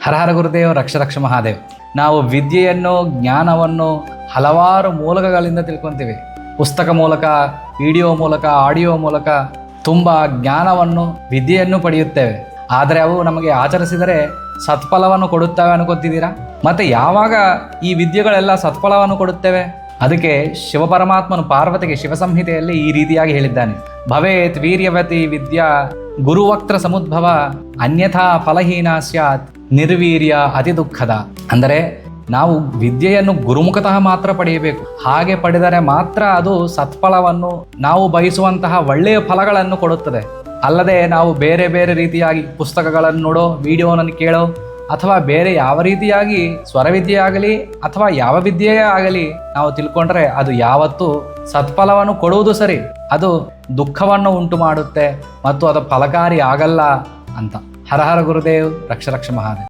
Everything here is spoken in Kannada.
ಹರ ಹರ ಗುರುದೇವ್, ರಕ್ಷ ಮಹಾದೇವ್. ನಾವು ವಿದ್ಯೆಯನ್ನು, ಜ್ಞಾನವನ್ನು ಹಲವಾರು ಮೂಲಕಗಳಿಂದ ತಿಳ್ಕೊತೀವಿ. ಪುಸ್ತಕ ಮೂಲಕ, ವಿಡಿಯೋ ಮೂಲಕ, ಆಡಿಯೋ ಮೂಲಕ ತುಂಬ ಜ್ಞಾನವನ್ನು, ವಿದ್ಯೆಯನ್ನು ಪಡೆಯುತ್ತೇವೆ. ಆದರೆ ಅವು ನಮಗೆ ಆಚರಿಸಿದರೆ ಸತ್ಫಲವನ್ನು ಕೊಡುತ್ತವೆ ಅನ್ಕೊತಿದ್ದೀರಾ? ಮತ್ತು ಯಾವಾಗ ಈ ವಿದ್ಯೆಗಳೆಲ್ಲ ಸತ್ಫಲವನ್ನು ಕೊಡುತ್ತೇವೆ? ಅದಕ್ಕೆ ಶಿವಪರಮಾತ್ಮನು ಪಾರ್ವತಿಗೆ ಶಿವಸಂಹಿತೆಯಲ್ಲಿ ಈ ರೀತಿಯಾಗಿ ಹೇಳಿದ್ದಾನೆ: ಭವೇತ್ ವೀರ್ಯವತಿ ವಿದ್ಯಾ ಗುರುವಕ್ತ್ರ ಸಮುದ್ಭವ ಅನ್ಯಥಾ ಫಲಹೀನ ಸ್ಯಾತ್ ನಿರ್ವೀರ್ಯ ಅತಿ ದುಃಖದ. ಅಂದರೆ ನಾವು ವಿದ್ಯೆಯನ್ನು ಗುರುಮುಖತಃ ಮಾತ್ರ ಪಡೆಯಬೇಕು. ಹಾಗೆ ಪಡೆದರೆ ಮಾತ್ರ ಅದು ಸತ್ಫಲವನ್ನು, ನಾವು ಬಯಸುವಂತಹ ಒಳ್ಳೆಯ ಫಲಗಳನ್ನು ಕೊಡುತ್ತದೆ. ಅಲ್ಲದೆ ನಾವು ಬೇರೆ ಬೇರೆ ರೀತಿಯಾಗಿ ಪುಸ್ತಕಗಳನ್ನು ನೋಡೋ, ವಿಡಿಯೋನನ್ನು ಕೇಳೋ, ಅಥವಾ ಬೇರೆ ಯಾವ ರೀತಿಯಾಗಿ ಸ್ವರವಿದ್ಯೆ ಆಗಲಿ ಅಥವಾ ಯಾವ ವಿದ್ಯೆಯೇ ಆಗಲಿ ನಾವು ತಿಳ್ಕೊಂಡ್ರೆ ಅದು ಯಾವತ್ತೂ ಸತ್ಫಲವನ್ನು ಕೊಡುವುದು ಸರಿ, ಅದು ದುಃಖವನ್ನು ಉಂಟು ಮಾಡುತ್ತೆ ಮತ್ತು ಅದು ಫಲಕಾರಿ ಆಗಲ್ಲ ಅಂತ. ಹರ ಹರ ಗುರುದೇವ್, ರಕ್ಷ ಮಹಾದೇವ್.